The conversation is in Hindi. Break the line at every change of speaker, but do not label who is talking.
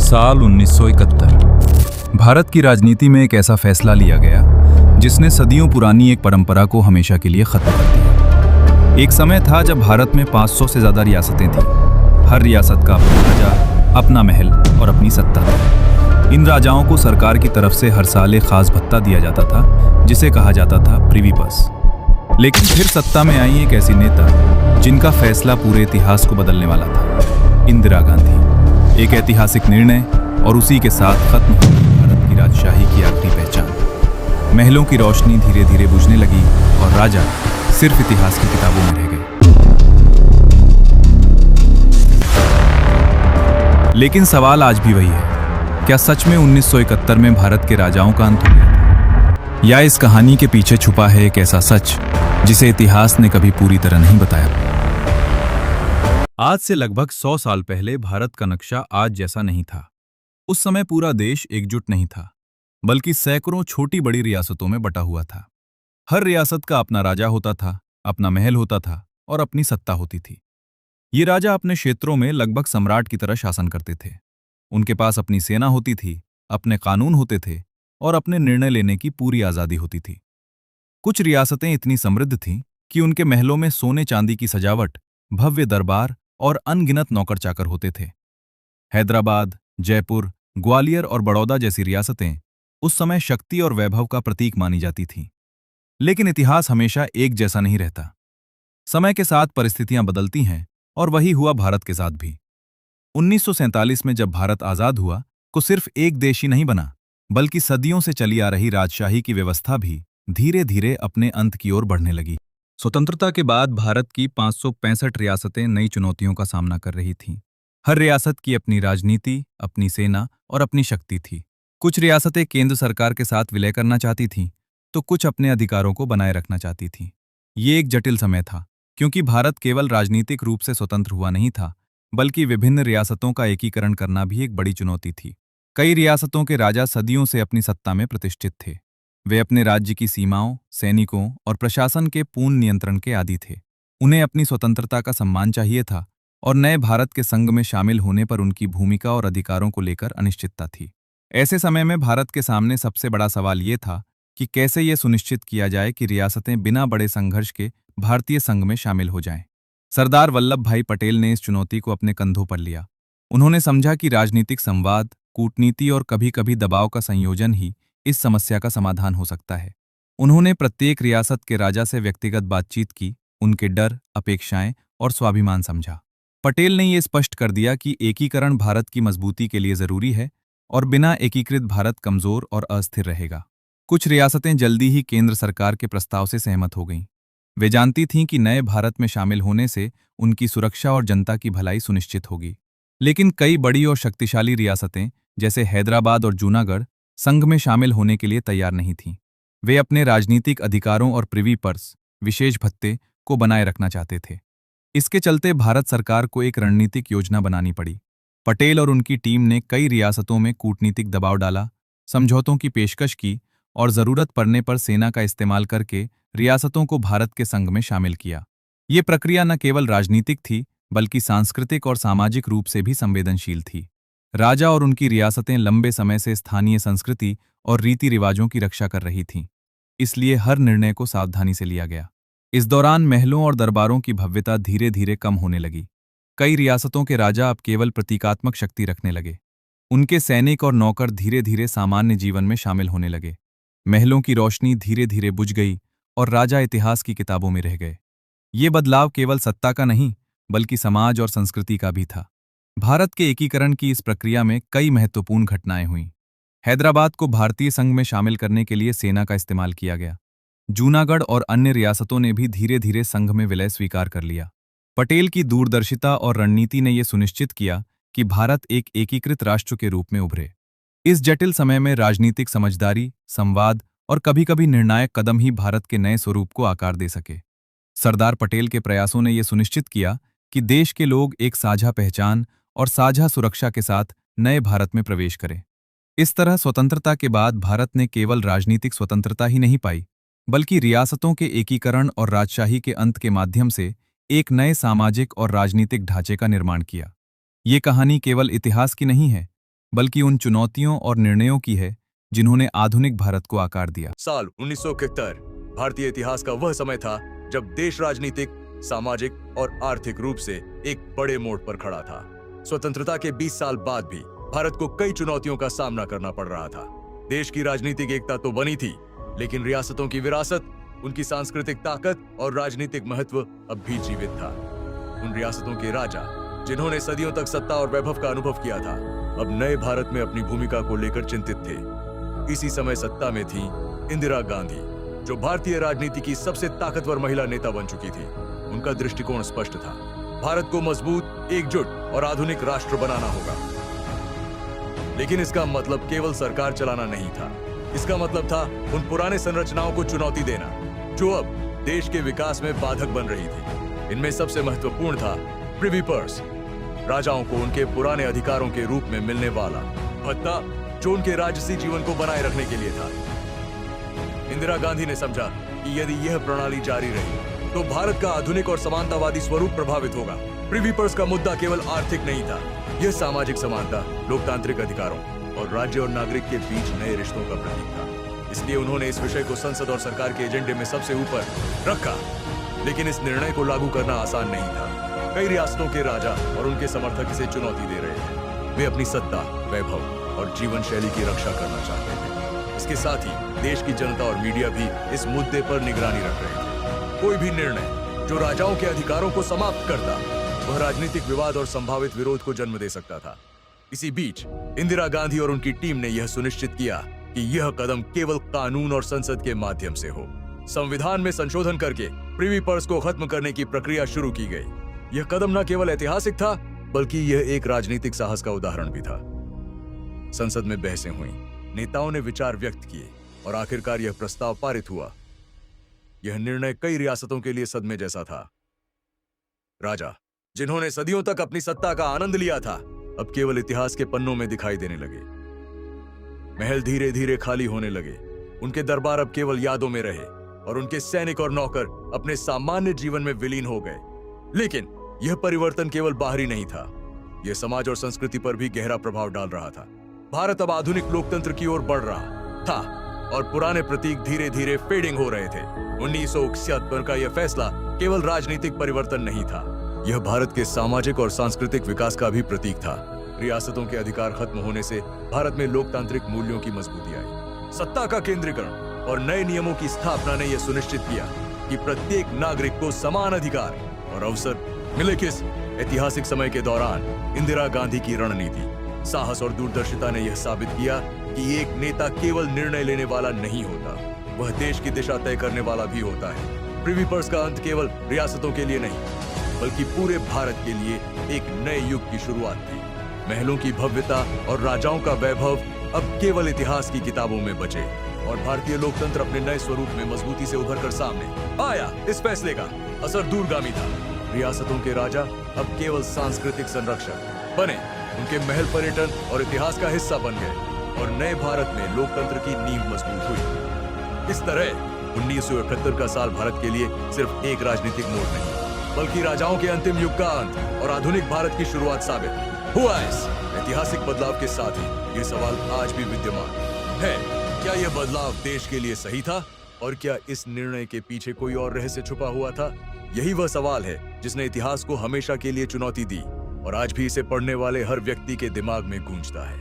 साल 1971 भारत की राजनीति में एक ऐसा फैसला लिया गया जिसने सदियों पुरानी एक परंपरा को हमेशा के लिए खत्म कर दिया। एक समय था जब भारत में 500 से ज्यादा रियासतें थीं। हर रियासत का अपना राजा, अपना महल और अपनी सत्ता थी। इन राजाओं को सरकार की तरफ से हर साल एक खास भत्ता दिया जाता था जिसे कहा जाता था प्रिवी पर्स। लेकिन फिर सत्ता में आई एक ऐसी नेता जिनका फैसला पूरे इतिहास को बदलने वाला था, इंदिरा गांधी। एक ऐतिहासिक निर्णय और उसी के साथ खत्म हो गई भारत की राजशाही की आखिरी पहचान। महलों की रोशनी धीरे धीरे बुझने लगी और राजा सिर्फ इतिहास की किताबों में रह गए। लेकिन सवाल आज भी वही है, क्या सच में 1971 में भारत के राजाओं का अंत हो गया था? या इस कहानी के पीछे छुपा है एक ऐसा सच जिसे इतिहास ने कभी पूरी तरह नहीं बताया? आज से लगभग 100 साल पहले भारत का नक्शा आज जैसा नहीं था। उस समय पूरा देश एकजुट नहीं था, बल्कि सैकड़ों छोटी बड़ी रियासतों में बटा हुआ था। हर रियासत का अपना राजा होता था, अपना महल होता था और अपनी सत्ता होती थी। ये राजा अपने क्षेत्रों में लगभग सम्राट की तरह शासन करते थे। उनके पास अपनी सेना होती थी, अपने कानून होते थे और अपने निर्णय लेने की पूरी आजादी होती थी। कुछ रियासतें इतनी समृद्ध थीं कि उनके महलों में सोने चांदी की सजावट, भव्य दरबार और अनगिनत नौकर चाकर होते थे। हैदराबाद, जयपुर, ग्वालियर और बड़ौदा जैसी रियासतें उस समय शक्ति और वैभव का प्रतीक मानी जाती थीं। लेकिन इतिहास हमेशा एक जैसा नहीं रहता। समय के साथ परिस्थितियां बदलती हैं और वही हुआ भारत के साथ भी। 1947 में जब भारत आजाद हुआ तो सिर्फ एक देश ही नहीं बना, बल्कि सदियों से चली आ रही राजशाही की व्यवस्था भी धीरे धीरे अपने अंत की ओर बढ़ने लगी। स्वतंत्रता के बाद भारत की 565 रियासतें नई चुनौतियों का सामना कर रही थीं। हर रियासत की अपनी राजनीति, अपनी सेना और अपनी शक्ति थी। कुछ रियासतें केंद्र सरकार के साथ विलय करना चाहती थीं, तो कुछ अपने अधिकारों को बनाए रखना चाहती थीं। ये एक जटिल समय था, क्योंकि भारत केवल राजनीतिक रूप से स्वतंत्र हुआ नहीं था, बल्कि विभिन्न रियासतों का एकीकरण करना भी एक बड़ी चुनौती थी। कई रियासतों के राजा सदियों से अपनी सत्ता में प्रतिष्ठित थे। वे अपने राज्य की सीमाओं, सैनिकों और प्रशासन के पूर्ण नियंत्रण के आदी थे। उन्हें अपनी स्वतंत्रता का सम्मान चाहिए था और नए भारत के संघ में शामिल होने पर उनकी भूमिका और अधिकारों को लेकर अनिश्चितता थी। ऐसे समय में भारत के सामने सबसे बड़ा सवाल ये था कि कैसे ये सुनिश्चित किया जाए कि रियासतें बिना बड़े संघर्ष के भारतीय संघ में शामिल हो जाएं। सरदार वल्लभ भाई पटेल ने इस चुनौती को अपने कंधों पर लिया। उन्होंने समझा कि राजनीतिक संवाद, कूटनीति और कभी-कभी दबाव का संयोजन ही इस समस्या का समाधान हो सकता है। उन्होंने प्रत्येक रियासत के राजा से व्यक्तिगत बातचीत की, उनके डर, अपेक्षाएं और स्वाभिमान समझा। पटेल ने ये स्पष्ट कर दिया कि एकीकरण भारत की मजबूती के लिए जरूरी है और बिना एकीकृत भारत कमजोर और अस्थिर रहेगा। कुछ रियासतें जल्दी ही केंद्र सरकार के प्रस्ताव से सहमत हो गईं। वे जानती थीं कि नए भारत में शामिल होने से उनकी सुरक्षा और जनता की भलाई सुनिश्चित होगी। लेकिन कई बड़ी और शक्तिशाली रियासतें, जैसे हैदराबाद और जूनागढ़, संघ में शामिल होने के लिए तैयार नहीं थीं। वे अपने राजनीतिक अधिकारों और प्रिवी पर्स, विशेष भत्ते को बनाए रखना चाहते थे। इसके चलते भारत सरकार को एक रणनीतिक योजना बनानी पड़ी। पटेल और उनकी टीम ने कई रियासतों में कूटनीतिक दबाव डाला, समझौतों की पेशकश की और जरूरत पड़ने पर सेना का इस्तेमाल करके रियासतों को भारत के संघ में शामिल किया। ये प्रक्रिया न केवल राजनीतिक थी, बल्कि सांस्कृतिक और सामाजिक रूप से भी संवेदनशील थी। राजा और उनकी रियासतें लंबे समय से स्थानीय संस्कृति और रीति रिवाजों की रक्षा कर रही थीं, इसलिए हर निर्णय को सावधानी से लिया गया। इस दौरान महलों और दरबारों की भव्यता धीरे धीरे कम होने लगी। कई रियासतों के राजा अब केवल प्रतीकात्मक शक्ति रखने लगे। उनके सैनिक और नौकर धीरे धीरे सामान्य जीवन में शामिल होने लगे। महलों की रोशनी धीरे धीरे बुझ गई और राजा इतिहास की किताबों में रह गए। ये बदलाव केवल सत्ता का नहीं, बल्कि समाज और संस्कृति का भी था। भारत के एकीकरण की इस प्रक्रिया में कई महत्वपूर्ण घटनाएं हुईं। हैदराबाद को भारतीय संघ में शामिल करने के लिए सेना का इस्तेमाल किया गया। जूनागढ़ और अन्य रियासतों ने भी धीरे धीरे संघ में विलय स्वीकार कर लिया। पटेल की दूरदर्शिता और रणनीति ने यह सुनिश्चित किया कि भारत एक एकीकृत राष्ट्र के रूप में उभरे। इस जटिल समय में राजनीतिक समझदारी, संवाद और कभी-कभी निर्णायक कदम ही भारत के नए स्वरूप को आकार दे सके। सरदार पटेल के प्रयासों ने यह सुनिश्चित किया कि देश के लोग एक साझा पहचान और साझा सुरक्षा के साथ नए भारत में प्रवेश करें। इस तरह स्वतंत्रता के बाद भारत ने केवल राजनीतिक स्वतंत्रता ही नहीं पाई, बल्कि रियासतों के एकीकरण और राजशाही के अंत के माध्यम से एक नए सामाजिक और राजनीतिक ढांचे का निर्माण किया। ये कहानी केवल इतिहास की नहीं है, बल्कि उन चुनौतियों और निर्णयों की है जिन्होंने आधुनिक भारत को आकार दिया।
साल 1971 भारतीय इतिहास का वह समय था जब देश राजनीतिक, सामाजिक और आर्थिक रूप से एक बड़े मोड़ पर खड़ा था। स्वतंत्रता के 20 साल बाद भी भारत को कई चुनौतियों का सामना करना पड़ रहा था। देश की राजनीतिक एकता तो बनी थी, लेकिन रियासतों की विरासत, उनकी सांस्कृतिक ताकत और राजनीतिक महत्व अब भी जीवित था। उन रियासतों के राजा जिन्होंने सदियों तक सत्ता और वैभव का अनुभव किया था, अब नए भारत में अपनी भूमिका को लेकर चिंतित थे। इसी समय सत्ता में थी इंदिरा गांधी, जो भारतीय राजनीति की सबसे ताकतवर महिला नेता बन चुकी थी। उनका दृष्टिकोण स्पष्ट था, भारत को मजबूत, एकजुट और आधुनिक राष्ट्र बनाना होगा। लेकिन इसका मतलब केवल सरकार चलाना नहीं था। इसका मतलब था उन पुराने संरचनाओं को चुनौती देना जो अब देश के विकास में बाधक बन रही थी। इनमें सबसे महत्वपूर्ण था प्रिवी पर्स, राजाओं को उनके पुराने अधिकारों के रूप में मिलने वाला भत्ता जो उनके राजसी जीवन को बनाए रखने के लिए था। इंदिरा गांधी ने समझा कि यदि यह प्रणाली जारी रही तो भारत का आधुनिक और समानतावादी स्वरूप प्रभावित होगा। प्रिवी पर्स का मुद्दा केवल आर्थिक नहीं था, यह सामाजिक समानता, लोकतांत्रिक अधिकारों और राज्य और नागरिक के बीच नए रिश्तों का प्रतीक था। इसलिए उन्होंने इस विषय को संसद और सरकार के एजेंडे में सबसे ऊपर रखा। लेकिन इस निर्णय को लागू करना आसान नहीं था। कई रियासतों के राजा और उनके समर्थक इसे चुनौती दे रहे थे। वे अपनी सत्ता, वैभव और जीवन शैली की रक्षा करना चाहते थे। इसके साथ ही देश की जनता और मीडिया भी इस मुद्दे पर निगरानी रख रहे थे। कोई भी निर्णय जो राजाओं के अधिकारों को समाप्त करता, वह राजनीतिक विवाद और संभावित विरोध को जन्म दे सकता था। इसी बीच इंदिरा गांधी और उनकी टीम ने यह सुनिश्चित किया कि यह कदम केवल कानून और संसद के माध्यम से हो। संविधान में संशोधन करके प्रिवी पर्स को खत्म करने की प्रक्रिया शुरू की गई। यह कदम न केवल ऐतिहासिक था, बल्कि यह एक राजनीतिक साहस का उदाहरण भी था। संसद में बहसें हुई, नेताओं ने विचार व्यक्त किए और आखिरकार यह प्रस्ताव पारित हुआ। यह निर्णय कई रियासतों के लिए सदमे जैसा था। राजा जिन्होंने सदियों तक अपनी सत्ता का आनंद लिया था, अब केवल इतिहास के पन्नों में दिखाई देने लगे। महल धीरे धीरे खाली होने लगे, उनके दरबार अब केवल यादों में रहे और उनके सैनिक और नौकर अपने सामान्य जीवन में विलीन हो गए। लेकिन यह परिवर्तन केवल बाहरी नहीं था, यह समाज और संस्कृति पर भी गहरा प्रभाव डाल रहा था। भारत अब आधुनिक लोकतंत्र की ओर बढ़ रहा था और पुराने प्रतीक धीरे धीरे फेडिंग हो रहे थे। 1971 का यह फैसला केवल राजनीतिक परिवर्तन नहीं था, यह भारत के सामाजिक और सांस्कृतिक विकास का भी प्रतीक था। रियासतों के अधिकार खत्म होने से भारत में लोकतांत्रिक मूल्यों की मजबूती आई। सत्ता का केंद्रीकरण और नए नियमों की स्थापना ने यह सुनिश्चित किया कि प्रत्येक नागरिक को समान अधिकार और अवसर मिले। किस ऐतिहासिक समय के दौरान इंदिरा गांधी की रणनीति, साहस और दूरदर्शिता ने यह साबित किया कि एक नेता केवल निर्णय लेने वाला नहीं होता, वह देश की दिशा तय करने वाला भी होता है। प्रिवी पर्स का अंत केवल रियासतों के लिए नहीं, बल्कि पूरे भारत के लिए एक नए युग की शुरुआत थी। महलों की भव्यता और राजाओं का वैभव अब केवल इतिहास की किताबों में बचे और भारतीय लोकतंत्र अपने नए स्वरूप में मजबूती से उभरकर सामने आया। इस फैसले का असर दूरगामी था। रियासतों के राजा अब केवल सांस्कृतिक संरक्षक बने, उनके महल पर्यटन और इतिहास का हिस्सा बन गए और नए भारत में लोकतंत्र की नींव मजबूत हुई। इस तरह 1971 का साल भारत के लिए सिर्फ एक राजनीतिक मोड़ नहीं, बल्कि राजाओं के अंतिम युग का अंत और आधुनिक भारत की शुरुआत साबित हुआ। इस ऐतिहासिक बदलाव के साथ ही ये सवाल आज भी विद्यमान है, क्या यह बदलाव देश के लिए सही था और क्या इस निर्णय के पीछे कोई और रहस्य छुपा हुआ था? यही वह सवाल है जिसने इतिहास को हमेशा के लिए चुनौती दी और आज भी इसे पढ़ने वाले हर व्यक्ति के दिमाग में गूंजता है।